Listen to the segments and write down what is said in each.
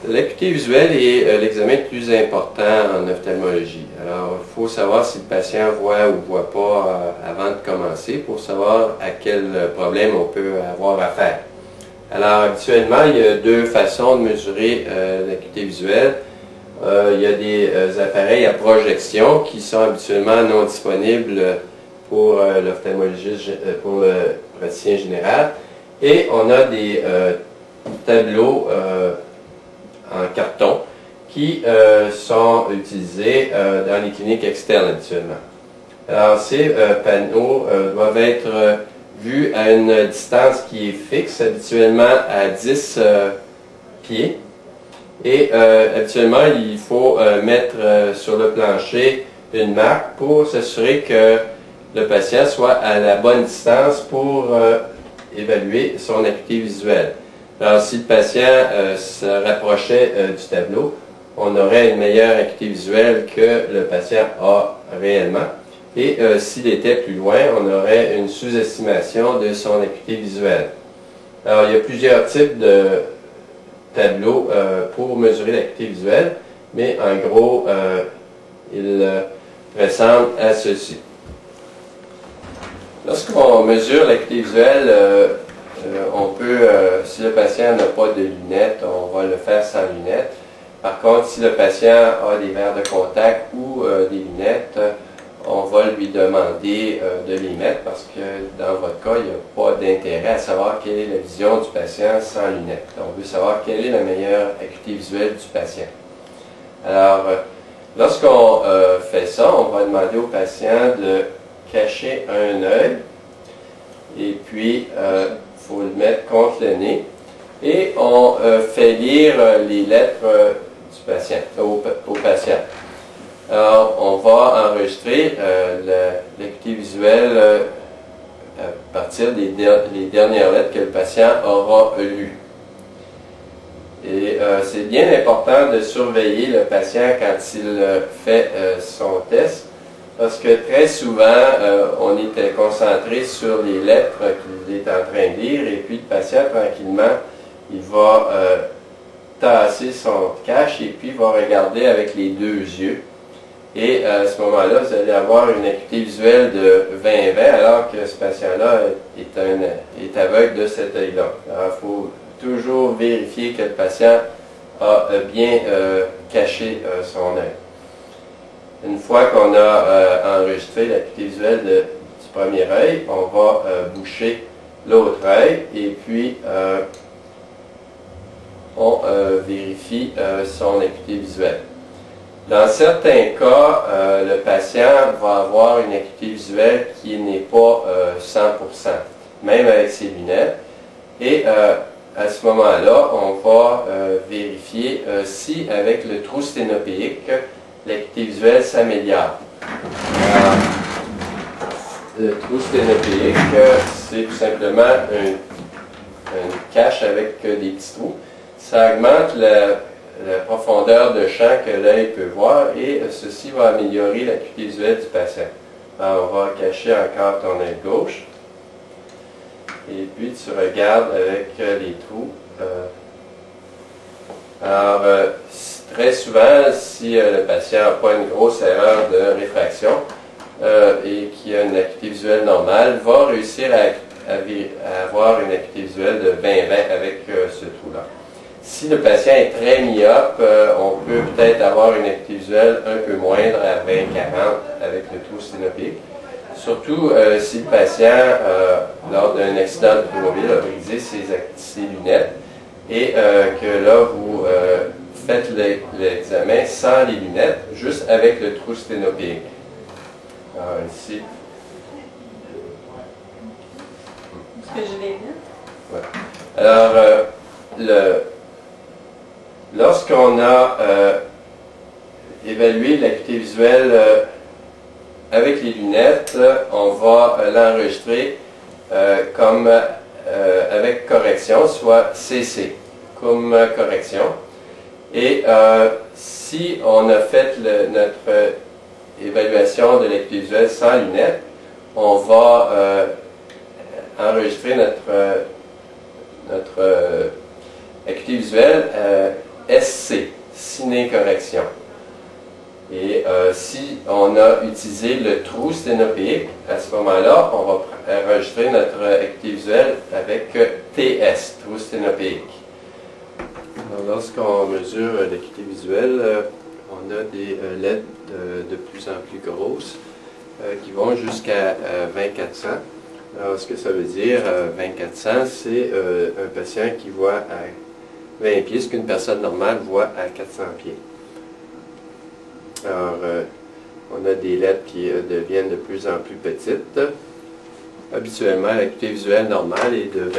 L'acuité visuelle est l'examen le plus important en ophtalmologie. Alors, il faut savoir si le patient voit ou ne voit pas avant de commencer pour savoir à quel problème on peut avoir affaire. Alors, habituellement, il y a deux façons de mesurer l'acuité visuelle. Il y a des appareils à projection qui sont habituellement non disponibles pour l'ophtalmologiste, pour le praticien général. Et on a des tableaux en carton qui sont utilisés dans les cliniques externes habituellement. Alors, ces panneaux doivent être vus à une distance qui est fixe, habituellement à 10 pieds. Et habituellement, il faut mettre sur le plancher une marque pour s'assurer que le patient soit à la bonne distance pour évaluer son acuité visuelle. Alors, si le patient se rapprochait du tableau, on aurait une meilleure acuité visuelle que le patient a réellement. Et s'il était plus loin, on aurait une sous-estimation de son acuité visuelle. Alors, il y a plusieurs types de tableaux pour mesurer l'acuité visuelle, mais en gros, ils ressemblent à ceci. Lorsqu'on mesure l'acuité visuelle, on peut, si le patient n'a pas de lunettes, on va le faire sans lunettes. Par contre, si le patient a des verres de contact ou des lunettes, on va lui demander de les mettre parce que dans votre cas, il n'y a pas d'intérêt à savoir quelle est la vision du patient sans lunettes. On veut savoir quelle est la meilleure acuité visuelle du patient. Alors, lorsqu'on fait ça, on va demander au patient de cacher un œil et puis il faut le mettre contre le nez et on fait lire les lettres du patient, au patient. Alors, on va enregistrer l'acuité visuelle à partir des dernières lettres que le patient aura lues. Et c'est bien important de surveiller le patient quand il fait son test, parce que très souvent, on est concentré sur les lettres qu'il est en train de lire, et puis le patient, tranquillement, il va tasser son cache et puis va regarder avec les deux yeux. Et à ce moment-là, vous allez avoir une acuité visuelle de 20-20, alors que ce patient-là est aveugle de cet œil-là. Alors, il faut toujours vérifier que le patient a bien caché son œil. Une fois qu'on a enregistré l'acuité visuelle du premier œil, on va boucher l'autre œil et puis on vérifie son acuité visuelle. Dans certains cas, le patient va avoir une acuité visuelle qui n'est pas 100%, même avec ses lunettes. Et à ce moment-là, on va vérifier si, avec le trou sténopéique, l'acuité visuelle s'améliore. Le trou sténopéique, c'est tout simplement une cache avec des petits trous. Ça augmente la profondeur de champ que l'œil peut voir et ceci va améliorer l'acuité visuelle du patient. Alors, on va cacher encore ton œil gauche et puis tu regardes avec les trous. Alors, très souvent, si le patient n'a pas une grosse erreur de réfraction et qui a une acuité visuelle normale, va réussir à avoir une acuité visuelle de 20-20 avec ce trou-là. Si le patient est très myope, on peut peut-être avoir une acuité visuelle un peu moindre à 20-40 avec le trou sténopéique. Surtout si le patient, lors d'un accident automobile, a brisé ses lunettes et que là, vous faites l'examen sans les lunettes, juste avec le trou sténopéique. Alors ici. Est-ce que j'ai les lunettes? Ouais. Alors, lorsqu'on a évalué l'acuité visuelle avec les lunettes, on va l'enregistrer comme avec correction, soit CC, comme correction. Et si on a fait notre évaluation de l'acuité visuelle sans lunettes, on va enregistrer notre acuité visuelle SC. correction. Et si on a utilisé le trou sténopéique, à ce moment-là, on va enregistrer notre acuité visuelle avec TS, trou sténopéique. Lorsqu'on mesure l'acuité visuelle, on a des LED de plus en plus grosses qui vont jusqu'à 2400. Alors, ce que ça veut dire, 2400, c'est un patient qui voit à 20 pieds, ce qu'une personne normale voit à 400 pieds. Alors, on a des lettres qui deviennent de plus en plus petites. Habituellement, l'acuité visuelle normale est de 20-20.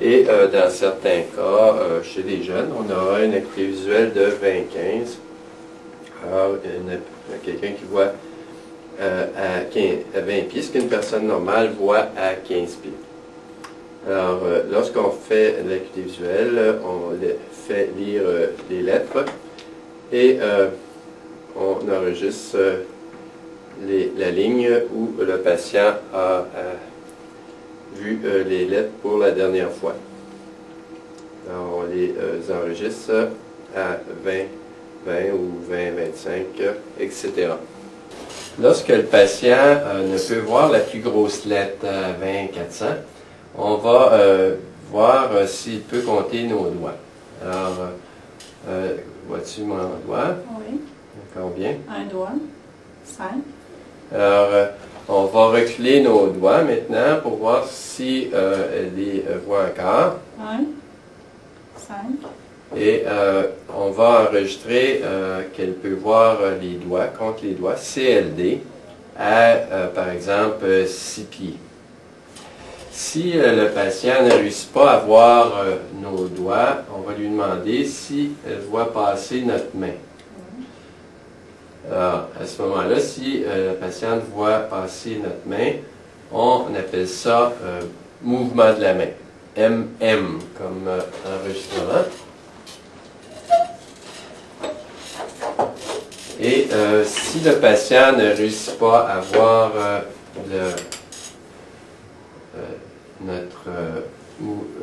Et dans certains cas, chez les jeunes, on aura une acuité visuelle de 20-15. Alors, quelqu'un qui voit à 20 pieds, ce qu'une personne normale voit à 15 pieds. Alors, lorsqu'on fait l'acuité visuelle, on fait lire les lettres et on enregistre la ligne où le patient a vu les lettres pour la dernière fois. Alors, on les enregistre à 20 ou 20-25, etc. Lorsque le patient ne peut voir la plus grosse lettre à 20-400, on va voir s'il peut compter nos doigts. Alors, vois-tu mon doigt? Oui. Combien? Un doigt. 5. Alors, on va reculer nos doigts maintenant pour voir si elle les voit encore. 1, 5. Et on va enregistrer qu'elle peut voir les doigts, compte les doigts, CLD, à, par exemple, 6 pieds. Si le patient ne réussit pas à voir nos doigts, on va lui demander si elle voit passer notre main. Alors, à ce moment-là, si la patiente voit passer notre main, on appelle ça mouvement de la main. MM comme enregistrement. Et si le patient ne réussit pas à voir notre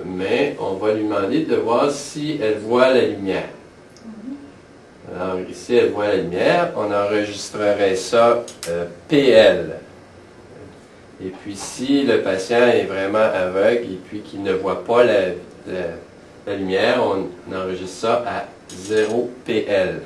main, on va lui demander de voir si elle voit la lumière. Alors ici, elle voit la lumière, on enregistrerait ça PL. Et puis si le patient est vraiment aveugle et puis qu'il ne voit pas la lumière, on enregistre ça à 0 PL.